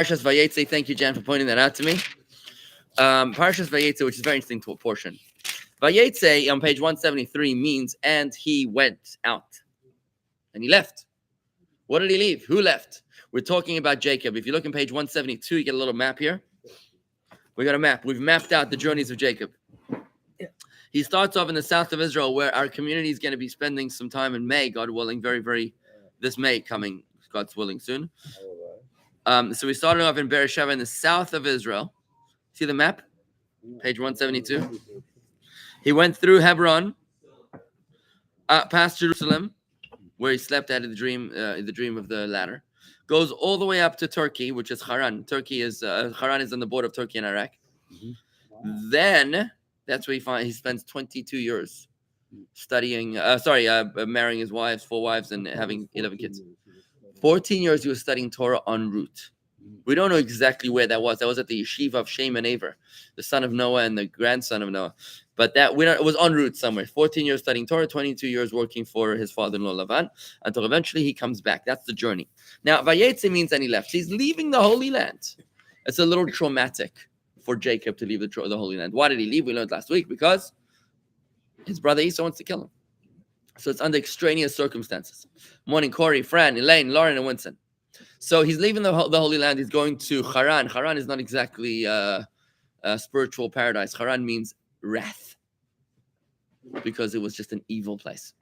Parshas Vayeitzei. Thank you, Jan, for pointing that out to me. Parshas Vayeitzei, which is a very interesting portion. Vayeitzei on page 173 means, and he went out. And he left. What did he leave? Who left? We're talking about Jacob. If you look on page 172, you get a little map here. We got a map. We've mapped out the journeys of Jacob. He starts off in the south of Israel, where our community is going to be spending some time in May, God willing, this May coming, God's willing, soon. So we started off in Beersheba in the south of Israel. See the map? Page 172. He went through Hebron, past Jerusalem, where he slept out of the dream of the ladder. Goes all the way up to Turkey, which is Haran. Haran is on the border of Turkey and Iraq. Mm-hmm. Then that's where he spends 22 years studying. Marrying his wives, 4 wives, and having 11 kids. 14 years he was studying Torah en route. We don't know exactly where that was. That was at the yeshiva of Shem and Aver, the son of Noah and the grandson of Noah. But it was en route somewhere. 14 years studying Torah, 22 years working for his father-in-law Lavan, until eventually he comes back. That's the journey. Now, Vayeitzei means and he left. He's leaving the Holy Land. It's a little traumatic for Jacob to leave the Holy Land. Why did he leave? We learned last week, because his brother Esau wants to kill him. So it's under extraneous circumstances. Morning, Corey, Fran, Elaine, Lauren, and Winston. So he's leaving the Holy Land. He's going to Haran. Haran is not exactly a spiritual paradise. Haran means wrath, because it was just an evil place.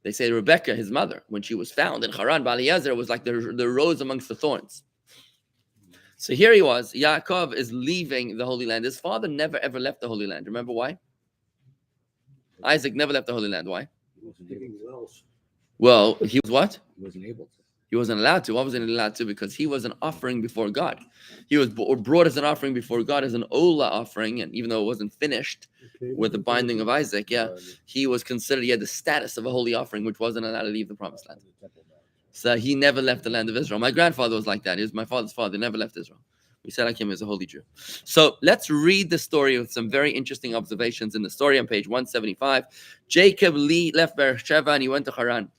They say Rebecca, his mother, when she was found in Haran, Eliezer was like the rose amongst the thorns. So here he was. Yaakov is leaving the Holy Land. His father never ever left the Holy Land. Remember why? Isaac never left the Holy Land. Why? He wasn't digging wells. Well, he was what? He wasn't able to. He wasn't allowed to. Why wasn't he allowed to? Because he was an offering before God. He was brought as an offering before God, as an Ola offering, and even though it wasn't finished with the binding of Isaac, he was considered, he had the status of a holy offering, which wasn't allowed to leave the promised land. So he never left the land of Israel. My grandfather was like that. He was my father's father, never left Israel. We said like him as a holy Jew. So let's read the story with some very interesting observations in the story on page 175. Jacob left Beersheba and he went to Haran.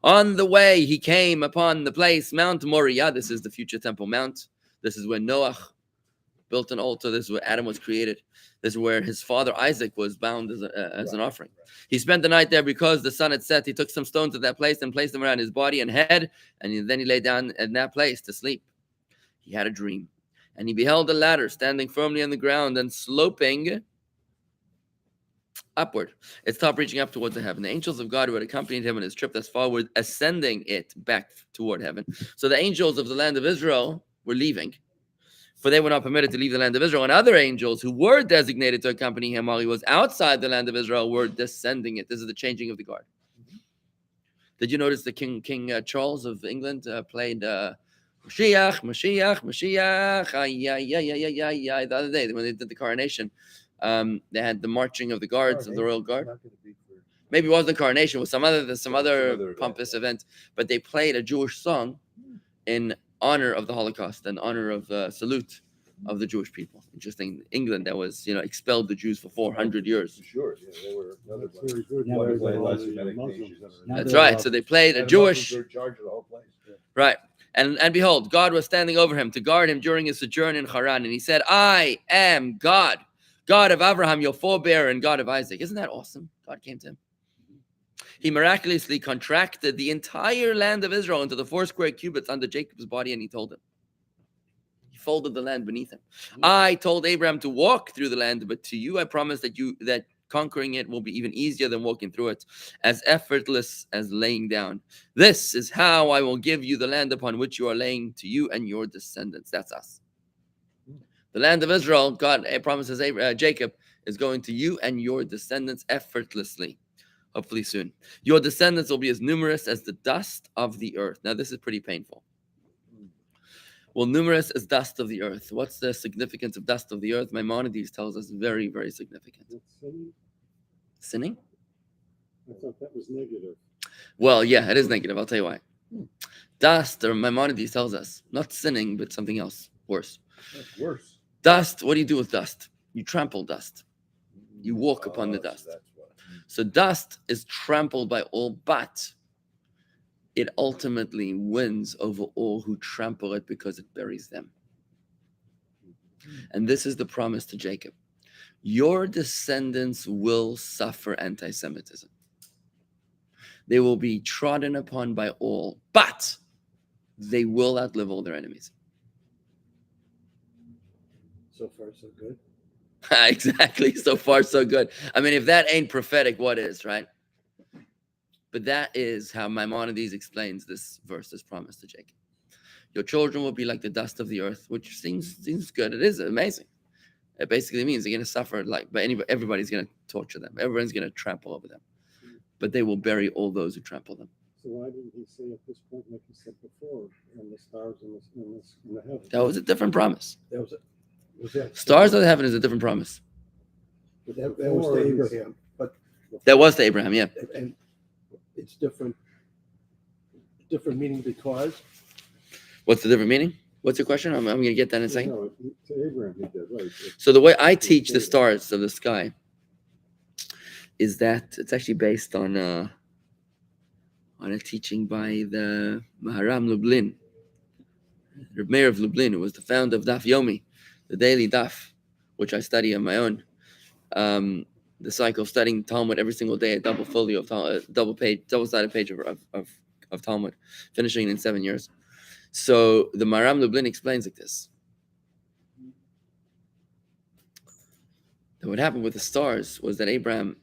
On the way, he came upon the place, Mount Moriah. This is the future Temple Mount. This is where Noah built an altar. This is where Adam was created. This is where his father Isaac was bound as an offering. He spent the night there because the sun had set. He took some stones at that place and placed them around his body and head, and then he lay down in that place to sleep. He had a dream, and he beheld a ladder standing firmly on the ground and sloping upward, its top reaching up towards the heaven. The angels of God who had accompanied him on his trip thus far were ascending it back toward heaven. So the angels of the land of Israel were leaving, for they were not permitted to leave the land of Israel. And other angels who were designated to accompany him while he was outside the land of Israel were descending it. This is the changing of the guard. Did you notice the King Charles of England played Mashiach, Mashiach, Mashiach, the other day when they did the coronation? They had the marching of the guards of the royal guard. Maybe it wasn't the coronation, it was some other pompous event. But they played a Jewish song in honor of the Holocaust, in honor of salute of the Jewish people. Interesting. England that was, expelled the Jews for 400 years. Sure, they were another very good. That's right. So they played a Jewish. In charge of the whole place. Right. And behold, God was standing over him to guard him during his sojourn in Haran. And he said, I am God. God of Abraham, your forebearer, and God of Isaac. Isn't that awesome? God came to him. He miraculously contracted the entire land of Israel into the 4 square cubits under Jacob's body, and he told him. He folded the land beneath him. I told Abraham to walk through the land, but to you I promise that conquering it will be even easier than walking through it, as effortless as laying down. This is how I will give you the land upon which you are laying, to you and your descendants. That's us. The land of Israel, God promises Jacob, is going to you and your descendants effortlessly, hopefully soon. Your descendants will be as numerous as the dust of the earth. Now, this is pretty painful. Well, numerous as dust of the earth. What's the significance of dust of the earth? Maimonides tells us very, very significant. Sinning? I thought that was negative. Well, yeah, it is negative. I'll tell you why. Dust, or Maimonides tells us, not sinning, but something else, worse. That's worse. Dust, what do you do with dust? You trample dust. You walk upon the dust. So dust is trampled by all, but it ultimately wins over all who trample it because it buries them. And this is the promise to Jacob. Your descendants will suffer anti-Semitism. They will be trodden upon by all, but they will outlive all their enemies. So far, so good. Exactly. So far, so good. I mean, if that ain't prophetic, what is, right? But that is how Maimonides explains this verse, this promise to Jacob. Your children will be like the dust of the earth, which seems good. It is amazing. It basically means they're going to suffer, but everybody's going to torture them. Everyone's going to trample over them. But they will bury all those who trample them. So why didn't he say at this point, like he said before, and the stars in the heaven? That was a different promise. That was it. Was that Stars of the heaven is a different promise. That was to Abraham, but That was to Abraham, yeah. and it's different meaning because What's the different meaning? What's your question? I'm going to get that in a second. No, to Abraham he did, right. So the way I teach the stars of the sky is that it's actually based on a teaching by the Maharam Lublin, the mayor of Lublin, who was the founder of Daf Yomi, the daily Daf, which I study on my own. The cycle of studying Talmud every single day, a double folio of double-sided page of Talmud, finishing in 7 years. So the Maharam Lublin explains like this. That what happened with the stars was that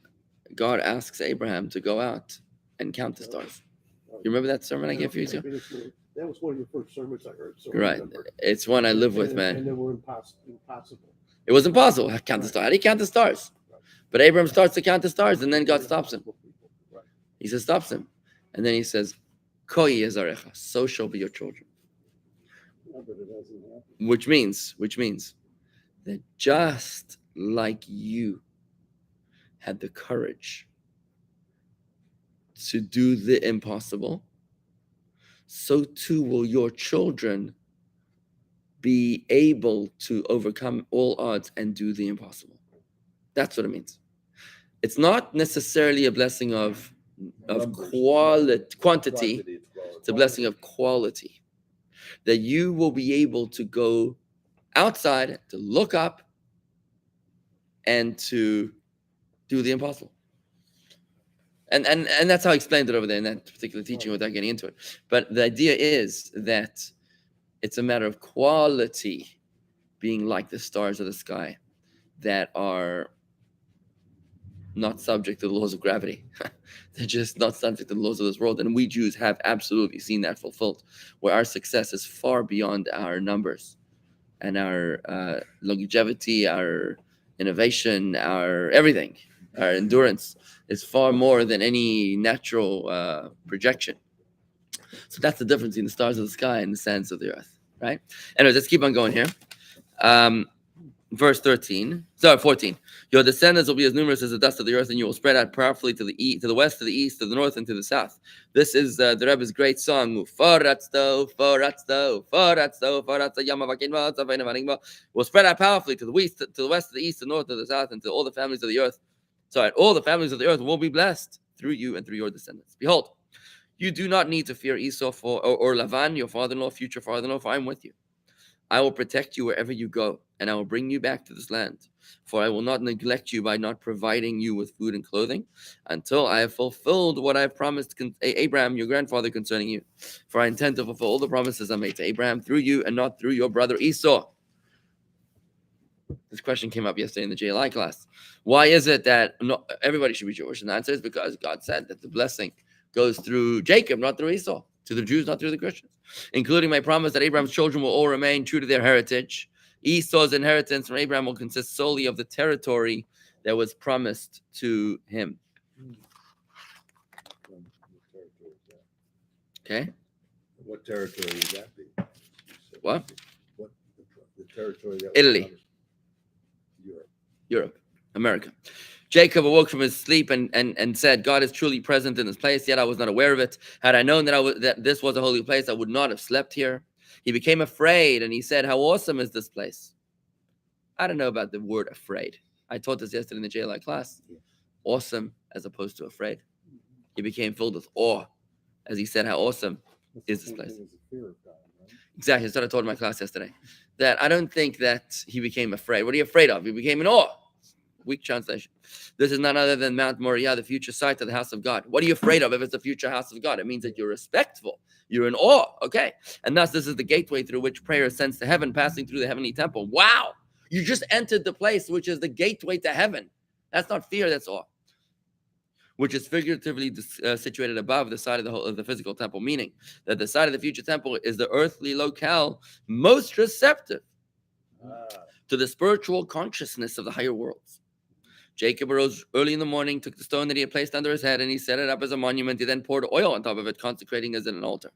God asks Abraham to go out and count the stars. You remember that sermon I gave you? that was one of your first sermons I heard. So Right. It's one I live with, man. And they were impossible. It was impossible to count the stars. How do you count the stars? But Abraham starts to count the stars, and then God stops him. He says, stops him. And then he says, Koi Yezarecha, so shall be your children. Yeah, but it hasn't happened. Which means that just like you had the courage to do the impossible, so too will your children be able to overcome all odds and do the impossible. That's what it means. It's not necessarily a blessing of quantity. It's a blessing of quality. That you will be able to go outside, to look up, and to do the impossible. And that's how I explained it over there in that particular teaching without getting into it. But the idea is that it's a matter of quality, being like the stars of the sky that are not subject to the laws of gravity. They're just not subject to the laws of this world. And we Jews have absolutely seen that fulfilled, where our success is far beyond our numbers and our longevity, our innovation, our everything, our endurance is far more than any natural projection. So that's the difference between the stars of the sky and the sands of the earth, right? Anyways, let's keep on going here. Verse 14. Your descendants will be as numerous as the dust of the earth, and you will spread out powerfully to the east, to the west, to the east, to the north, and to the south. This is the Rebbe's great song. Will spread out powerfully to the west, to the west, to the east, to the north, to the south, and to all the families of the earth. All the families of the earth will be blessed through you and through your descendants. Behold, you do not need to fear Esau or Lavan, your father-in-law, future father-in-law, for I am with you. I will protect you wherever you go, and I will bring you back to this land. For I will not neglect you by not providing you with food and clothing until I have fulfilled what I have promised Abraham, your grandfather, concerning you. For I intend to fulfill all the promises I made to Abraham through you and not through your brother Esau. This question came up yesterday in the JLI class. Why is it that everybody should be Jewish? And the answer is because God said that the blessing goes through Jacob, not through Esau. To the Jews, not through the Christians. Including my promise that Abraham's children will all remain true to their heritage. Esau's inheritance from Abraham will consist solely of the territory that was promised to him. Okay? What territory would that be? What? What the territory that was Italy. promised? Europe. America. Jacob awoke from his sleep and said, God is truly present in this place, yet I was not aware of it. Had I known that this was a holy place, I would not have slept here. He became afraid, and he said, how awesome is this place? I don't know about the word afraid. I taught this yesterday in the JLI class. Awesome as opposed to afraid. He became filled with awe as he said how awesome That's is the this same place. thing as the fear of God, right? Exactly. That's what I told my class yesterday. That I don't think that he became afraid. What are you afraid of? He became in awe. Weak translation. This is none other than Mount Moriah, the future site of the house of God. What are you afraid of if it's the future house of God? It means that you're respectful. You're in awe. Okay. And thus, this is the gateway through which prayer ascends to heaven, passing through the heavenly temple. Wow. You just entered the place which is the gateway to heaven. That's not fear, that's awe. Which is figuratively situated above the side of the physical temple, meaning that the side of the future temple is the earthly locale most receptive to the spiritual consciousness of the higher worlds. Jacob arose early in the morning, took the stone that he had placed under his head, and he set it up as a monument. He then poured oil on top of it, consecrating it as an altar.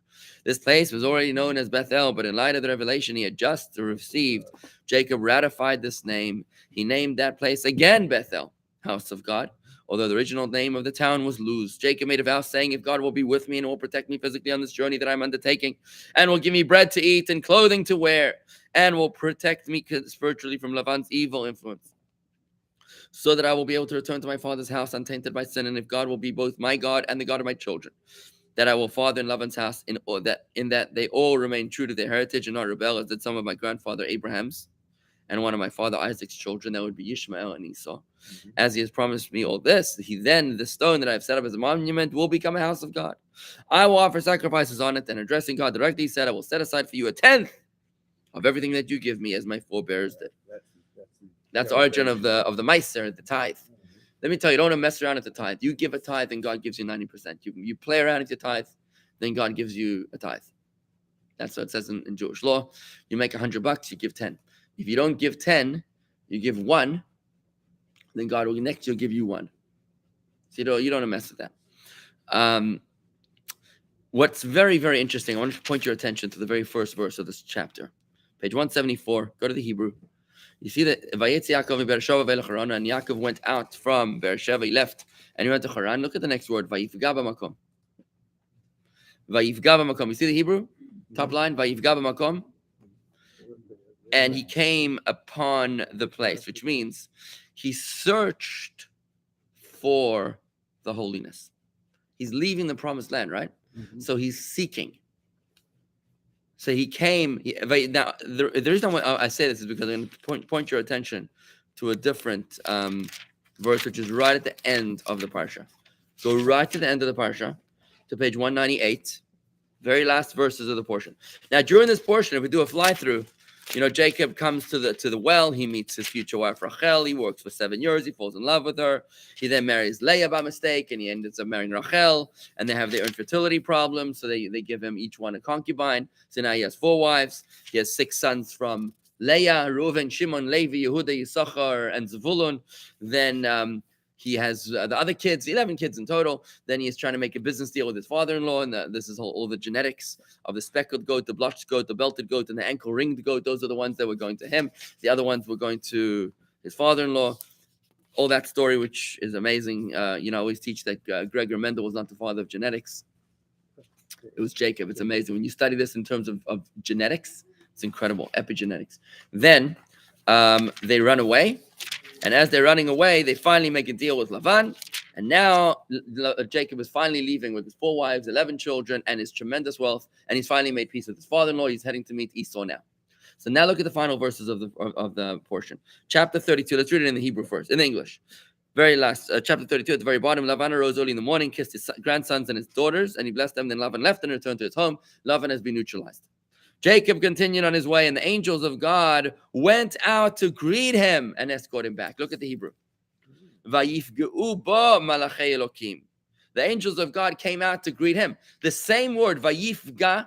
This place was already known as Bethel, but in light of the revelation he had just received, Jacob ratified this name. He named that place again Bethel, house of God, although the original name of the town was Luz. Jacob made a vow saying, if God will be with me and will protect me physically on this journey that I'm undertaking, and will give me bread to eat and clothing to wear, and will protect me spiritually from Lavan's evil influence, so that I will be able to return to my father's house untainted by sin, and if God will be both my God and the God of my children, that I will father in Lavan's house in that they all remain true to their heritage and not rebel, as did some of my grandfather Abraham's and one of my father Isaac's children, that would be Ishmael and Esau. As he has promised me all this, the stone that I have set up as a monument will become a house of God. I will offer sacrifices on it, and addressing God directly, he said, I will set aside for you a tenth of everything that you give me, as my forebears did. That's the origin of the Meiser, the tithe. Let me tell you, don't want to mess around with the tithe. You give a tithe and God gives you 90%. You play around with your tithe, then God gives you a tithe. That's what it says in Jewish law. You make $100, you give 10. If you don't give 10, you give 1, then God will next year give you 1. So you don't want to mess with that. What's very, very interesting, I want to point your attention to the very first verse of this chapter. Page 174, go to the Hebrew. You see that Vayeitzei Yaakov Beersheva ve'elech Haran, and Yaakov went out from Beersheva, he left, and he went to Haran. Look at the next word, Vayifga b'makom. Vayifga b'makom. You see the Hebrew? Top line, Vayifga b'makom. And he came upon the place, which means he searched for the holiness. He's leaving the promised land, right? So he's seeking. So he came. Now, the reason why I say this is because I'm going to point your attention to a different verse, which is right at the end of the Parsha. Go right to the end of the Parsha, to page 198, very last verses of the portion. Now, during this portion, if we do a fly-through, Jacob comes to the well. He meets his future wife, Rachel. He works for 7 years. He falls in love with her. He then marries Leah by mistake, and he ends up marrying Rachel. And they have their infertility problems, so they give him each one a concubine. So now he has 4 wives. He has 6 sons from Leah, Reuven, Shimon, Levi, Yehuda, Yisachar, and Zvulun. Then he has the other kids, 11 kids in total. Then he is trying to make a business deal with his father-in-law, and this is all the genetics of the speckled goat, the blotched goat, the belted goat, and the ankle-ringed goat. Those are the ones that were going to him. The other ones were going to his father-in-law. All that story, which is amazing. I always teach that Gregor Mendel was not the father of genetics. It was Jacob. It's amazing. When you study this in terms of genetics, it's incredible, epigenetics. Then they run away. And as they're running away, they finally make a deal with Lavan. And now Jacob is finally leaving with his 4 wives, 11 children, and his tremendous wealth. And he's finally made peace with his father-in-law. He's heading to meet Esau now. So now look at the final verses of the portion. Chapter 32. Let's read it in the Hebrew first, in English. Very last, chapter 32 at the very bottom. Lavan arose early in the morning, kissed his grandsons and his daughters, and he blessed them. Then Lavan left and returned to his home. Lavan has been neutralized. Jacob continued on his way, and the angels of God went out to greet him and escort him back. Look at the Hebrew. Vayifgeu bo malachei Elokim. The angels of God came out to greet him. The same word, vayifga,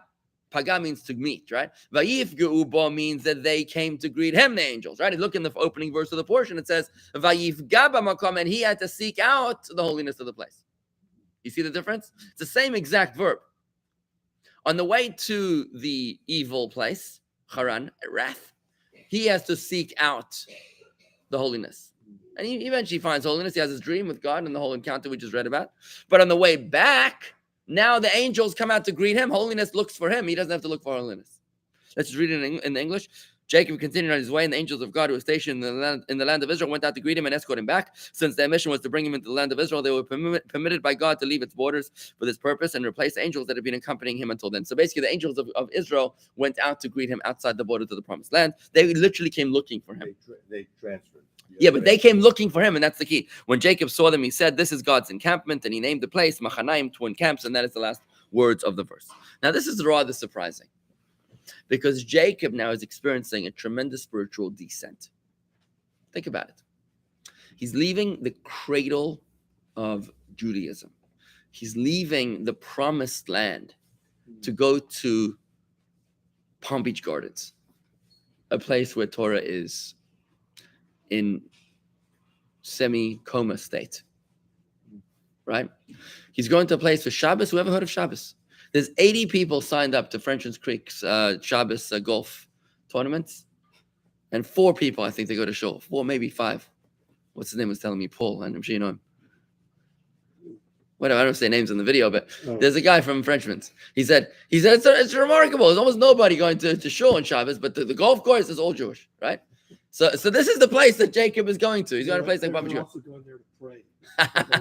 paga means to meet, right? Vayifgeu bo means that they came to greet him, the angels, right? Look in the opening verse of the portion. It says, vayifga b'makom, and he had to seek out the holiness of the place. You see the difference? It's the same exact verb. On the way to the evil place, Haran, wrath, he has to seek out the holiness. And he eventually finds holiness. He has his dream with God and the whole encounter we just read about. But on the way back, now the angels come out to greet him. Holiness looks for him. He doesn't have to look for holiness. Let's just read it in the English. Jacob continued on his way, and the angels of God who were stationed in the land of Israel went out to greet him and escort him back. Since their mission was to bring him into the land of Israel, they were permitted by God to leave its borders for this purpose and replace the angels that had been accompanying him until then. So basically, the angels of Israel went out to greet him outside the borders of the promised land. They literally came looking for him. They transferred. Yeah, but they came looking for him, and that's the key. When Jacob saw them, he said, "This is God's encampment," and he named the place Machanaim, twin camps, and that is the last words of the verse. Now, this is rather surprising, because Jacob now is experiencing a tremendous spiritual descent. Think about it. He's leaving the cradle of Judaism. He's leaving the promised land to go to Palm Beach Gardens, a place where Torah is in semi-coma state, right? He's going to a place for Shabbos. Who ever heard of Shabbos? There's 80 people signed up to Frenchman's Creek's Shabbos golf tournaments, and 4 people, I think, they go to shul. 4, maybe 5. What's his name was telling me? Paul, and I'm sure you know him. Whatever, I don't say names in the video, but there's a guy from Frenchman's. He said it's remarkable. There's almost nobody going to shul on Shabbos, but the golf course is all Jewish, right? So this is the place that Jacob is going to. He's going to a place like Palm Beach. Also going there to pray.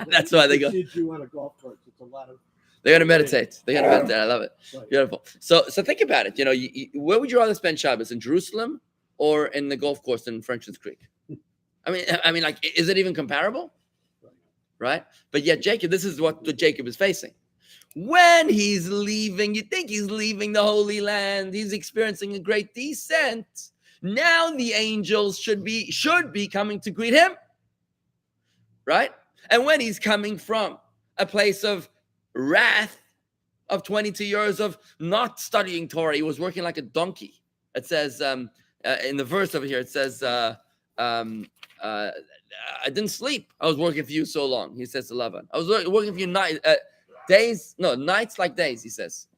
That's why they go. You on a golf course. It's a lot of. They're going to meditate. They're going to meditate. I love it. Right. Beautiful. So think about it. You know, where would you rather spend Shabbos, in Jerusalem or in the golf course in Frenchman's Creek? I mean, like, is it even comparable? Right? But yet Jacob, this is what Jacob is facing. When he's leaving, you think he's leaving the Holy Land. He's experiencing a great descent. Now the angels should be coming to greet him, right? And when he's coming from a place of wrath of 22 years of not studying Torah, he was working like a donkey. It says in the verse over here, it says, I didn't sleep. I was working for you so long. He says to Lavan, I was working for you nights like days. He says,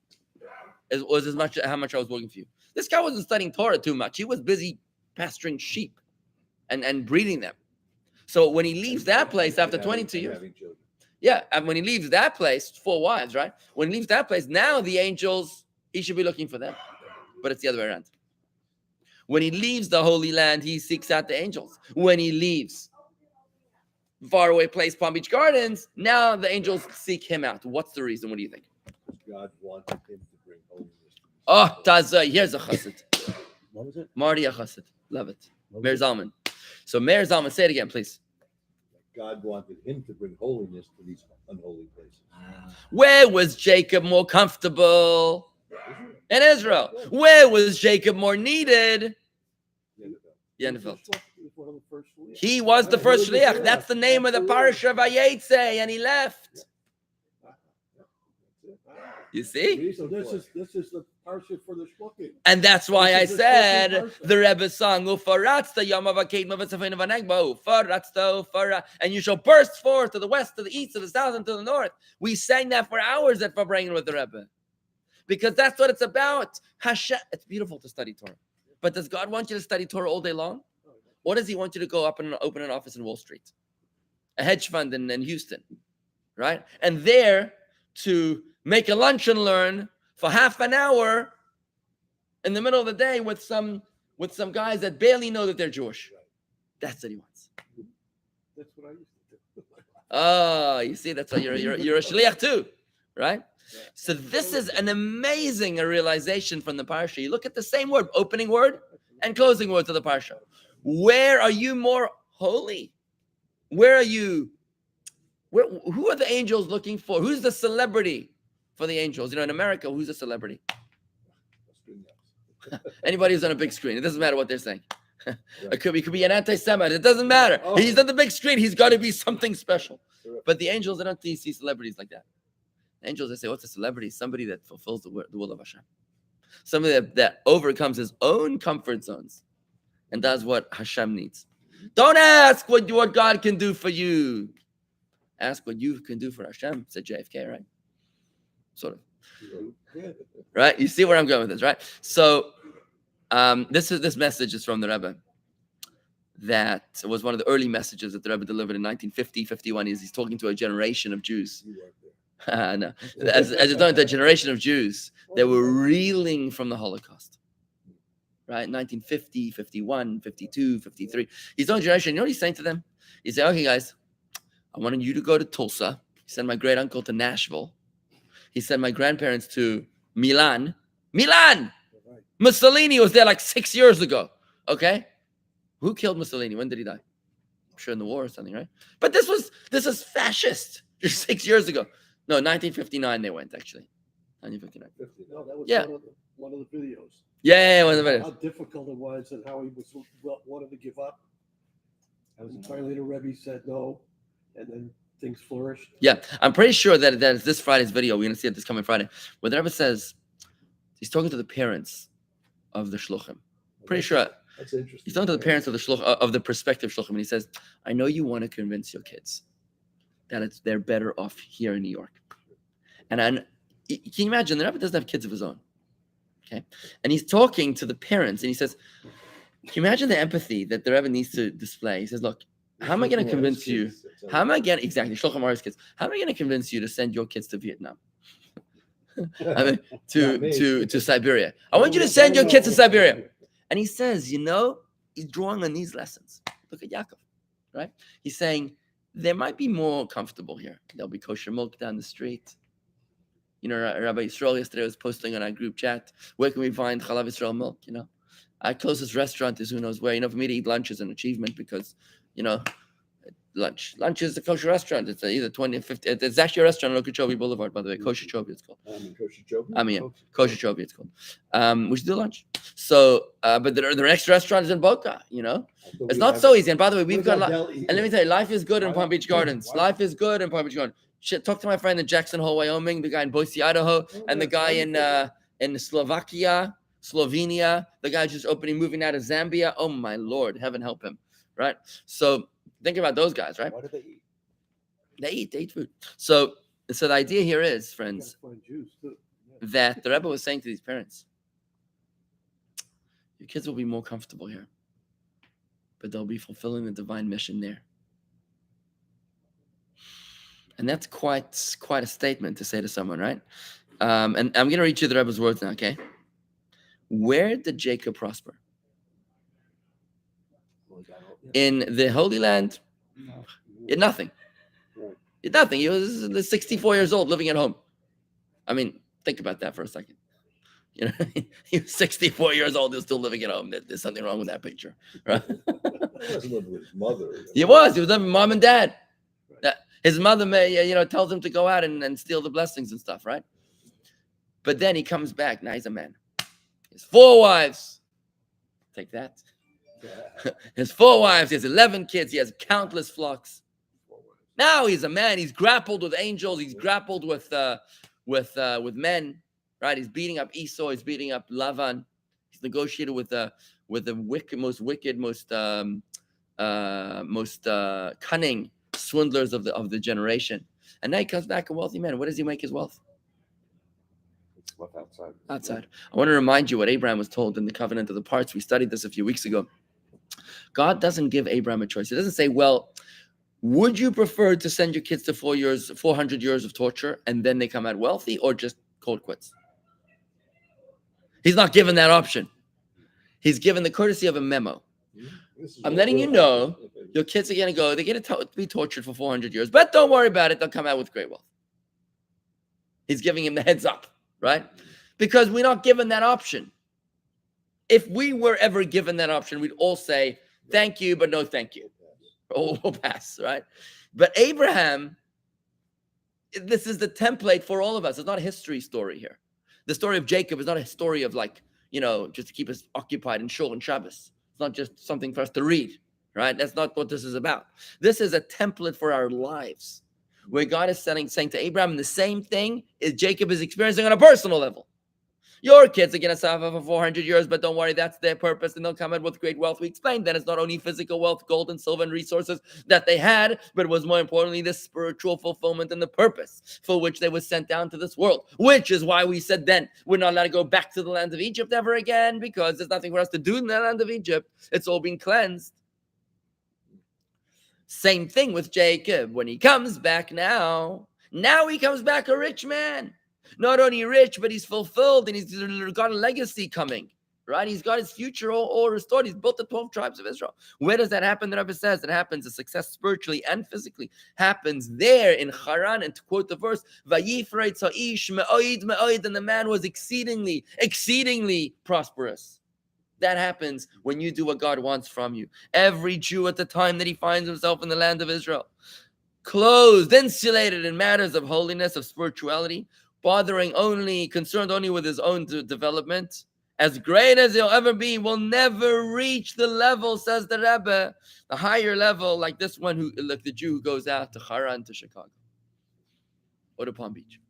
it was as much how much I was working for you. This guy wasn't studying Torah too much. He was busy pasturing sheep and breeding them. So when he leaves that place after 22 years, yeah, and when he leaves that place, 4 wives, right? When he leaves that place, now the angels, he should be looking for them. But it's the other way around. When he leaves the Holy Land, he seeks out the angels. When he leaves faraway place, Palm Beach Gardens, now the angels seek him out. What's the reason? What do you think? God wanted him to bring holiness. Oh, here's a chassid. What was it? Marty a chassid. Love it. Meir Zalman. So Meir Zalman, say it again, please. God wanted him to bring holiness to these unholy places. Where was Jacob more comfortable? In Israel. Where was Jacob more needed? Yenfeld. He was the first shliach. That's the name of the Parsha Vayeitzei, and he left. You see? So this is the Parsha for the shluchim. And that's why I This is the said Parsha. the Rebbe sung, "Ufaratsta yom avaked mavatzafein vanegba, ufaratsta ufara," and you shall burst forth to the west, to the east, to the south, and to the north. We sang that for hours at Fabrengen with the Rebbe, because that's what it's about. Hashem. It's beautiful to study Torah, but does God want you to study Torah all day long, or does He want you to go up and open an office in Wall Street, a hedge fund in Houston, right? And there to make a lunch and learn for half an hour in the middle of the day with some guys that barely know that they're Jewish. That's what he wants. That's what I used to do. Oh, you see, that's why you're a shliach too, right? So this is an amazing realization from the Parsha. You look at the same word, opening word and closing words of the Parsha. Where are you more holy? Where are you? Who are the angels looking for? Who's the celebrity for the angels? You know, in America, who's a celebrity? Anybody who's on a big screen. It doesn't matter what they're saying. It could be an anti-Semite. It doesn't matter. He's on the big screen. He's got to be something special. But the angels, they don't see celebrities like that. Angels, they say, what's a celebrity? Somebody that fulfills the will of Hashem. Somebody that overcomes his own comfort zones and does what Hashem needs. Don't ask what God can do for you. Ask what you can do for Hashem, said JFK, right? Sort of. Right? You see where I'm going with this, right? So this message is from the Rebbe. That was one of the early messages that the Rebbe delivered in 1950, 51. He's talking to a generation of Jews. No. As he's talking to a generation of Jews that were reeling from the Holocaust. right? 1950, 51, 52, 53. His own generation. You know what he's saying to them? He said, okay, guys, I wanted you to go to Tulsa. He sent my great uncle to Nashville. He sent my grandparents to Milan. Milan! Right. Mussolini was there like 6 years ago. Okay? Who killed Mussolini? When did he die? I'm sure in the war or something, right? But this is fascist. Just 6 years ago. No, 1959 they went, actually. 1959. No, that was Yeah. one of the videos. Yeah, one of the How difficult it was and how he wanted to give up. And finally the Rebbe said no, and then things flourished. Yeah, I'm pretty sure that is this Friday's video. We're going to see it this coming Friday. Where the Rebbe says, he's talking to the parents of the Shluchim. Pretty sure That's interesting. he's talking to the parents of the Shluch, of the prospective Shluchim. And he says, I know you want to convince your kids that they're better off here in New York. And can you imagine, the Rebbe doesn't have kids of his own. Okay. And he's talking to the parents and he says, can you imagine the empathy that the Rebbe needs to display? He says, look, how am I going to convince you? How am I going to, exactly, Shluchim are his kids. How am I going to convince you to send your kids to Vietnam? I mean, to Siberia. I want you to send your kids to Siberia. And he says, he's drawing on these lessons. Look at Yaakov, right? He's saying, they might be more comfortable here. There'll be kosher milk down the street. Rabbi Yisrael yesterday was posting on our group chat, where can we find Chalav Yisrael milk, Our closest restaurant is who knows where. For me to eat lunch is an achievement because, lunch is a kosher restaurant. It's either 20 or 50. It's actually a restaurant on Okeechobee Boulevard, by the way. Kosher Chobi, it's called. Kosher Chobi, it's called. We should do lunch. So, but the next restaurant is in Boca, It's not so easy. And by the way, we've got, and let me tell you, life is good in Palm Beach Gardens. Life is good in Palm Beach Gardens. Talk to my friend in Jackson Hole, Wyoming, the guy in Boise, Idaho, and the guy in Slovakia, Slovenia, the guy just moving out of Zambia. Oh my Lord, heaven help him, right? So think about those guys, right? What do they eat? They eat food. So the idea here is, friends, Find Jews too. Yeah. that the Rebbe was saying to these parents, your kids will be more comfortable here, but they'll be fulfilling the divine mission there. And that's quite a statement to say to someone, right? And I'm going to read you the Rebbe's words now, okay? Where did Jacob prosper? In the Holy Land? He had nothing. He had nothing. He was 64 years old living at home. I mean, think about that for a second. He was 64 years old. He was still living at home. There's something wrong with that picture, right? He wasn't living with his mother. He was living with mom and dad. His mother tells him to go out and steal the blessings and stuff, right? But then he comes back. Now he's a man. He has 4 wives. Take that. He has 4 wives. He has 11 kids. He has countless flocks. Now he's a man. He's grappled with angels. He's grappled with men, right? He's beating up Esau. He's beating up Lavan. He's negotiated with the most wicked, most cunning swindlers of the generation. And now he comes back a wealthy man. What does he make his wealth? It's left outside. Outside. I want to remind you what Abraham was told in the covenant of the parts. We studied this a few weeks ago. God doesn't give Abraham a choice. He doesn't say, well, would you prefer to send your kids to 400 years of torture and then they come out wealthy, or just cold quits? He's not given that option. He's given the courtesy of a memo. I'm letting you know your kids are going to go, they're going to be tortured for 400 years, but don't worry about it. They'll come out with great wealth. He's giving him the heads up, right? Because we're not given that option. If we were ever given that option, we'd all say, thank you, but no thank you. Or we'll pass, right? But Abraham, this is the template for all of us. It's not a history story here. The story of Jacob is not a story of just to keep us occupied in Shul and Shabbos. It's not just something for us to read, right? That's not what this is about. This is a template for our lives, where God is saying to Abraham the same thing as Jacob is experiencing on a personal level. Your kids are going to suffer for 400 years, but don't worry, that's their purpose, and they'll come out with great wealth. We explained that it's not only physical wealth, gold and silver and resources that they had, but it was more importantly the spiritual fulfillment and the purpose for which they were sent down to this world, which is why we said then we're not allowed to go back to the land of Egypt ever again, because there's nothing for us to do in the land of Egypt. It's all been cleansed. Same thing with Jacob. When he comes back now he comes back a rich man. Not only rich, but he's fulfilled and he's got a legacy coming. right? He's got his future all restored. He's built the 12 tribes of Israel. Where does that happen? The Rebbe says it happens, the success spiritually and physically happens there in Haran. And to quote the verse, Vayifreit sa'ish me'oid me'oid, and the man was exceedingly prosperous. That happens when you do what God wants from you. Every Jew at the time that he finds himself in the land of Israel, closed, insulated in matters of holiness, of spirituality, concerned only with his own development, as great as he'll ever be, will never reach the level, says the Rebbe, the higher level, like this one, like the Jew who goes out to Haran, to Chicago, or to Palm Beach,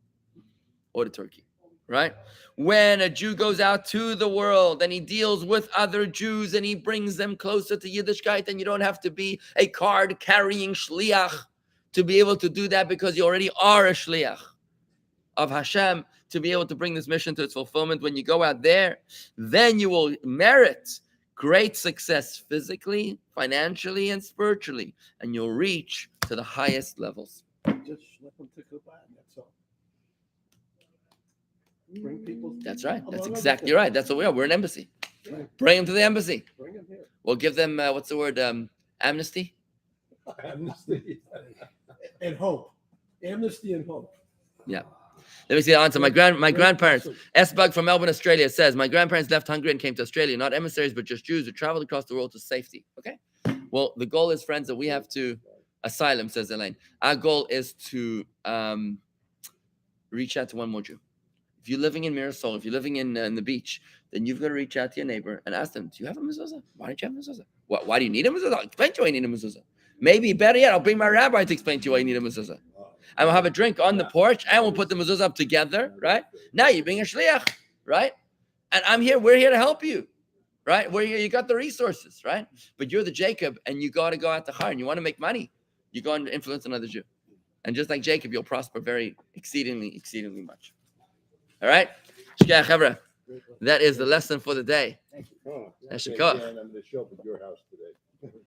or to Turkey, right? When a Jew goes out to the world and he deals with other Jews and he brings them closer to Yiddishkeit, and you don't have to be a card-carrying shliach to be able to do that, because you already are a shliach of Hashem, to be able to bring this mission to its fulfillment. When you go out there, then you will merit great success physically, financially, and spiritually, and you'll reach to the highest levels. Just let them to Chabad, that's all. Bring people. That's right. That's among exactly other right. That's what we are. We're an embassy. Right. Bring them to the embassy. Bring them here. We'll give them, what's the word, amnesty? Amnesty. And hope. Amnesty and hope. Yeah. Let me see the answer. My grandparents, S-Bug from Melbourne, Australia, says, my grandparents left Hungary and came to Australia, not emissaries, but just Jews who traveled across the world to safety. Okay? Well, the goal is, friends, that we have to, asylum, says Elaine. Our goal is to reach out to one more Jew. If you're living in Mirasol, if you're living in the beach, then you've got to reach out to your neighbor and ask them, do you have a mezuzah? Why don't you have a mezuzah? Why do you need a mezuzah? I'll explain to you why you need a mezuzah. Maybe better yet, I'll bring my rabbi to explain to you why you need a mezuzah. And we'll have a drink on the porch, and we'll put the mezuzah up together, right? Now you're being a shliach, right? And we're here to help you, right? You got the resources, right? But you're the Jacob, and you got to go out to Har, and you want to make money. You go and influence another Jew. And just like Jacob, you'll prosper very exceedingly much. All right? Shkach Chevra. That is the lesson for the day. Oh, That's okay, Shikach. Dan, I'm going to show up at your house today.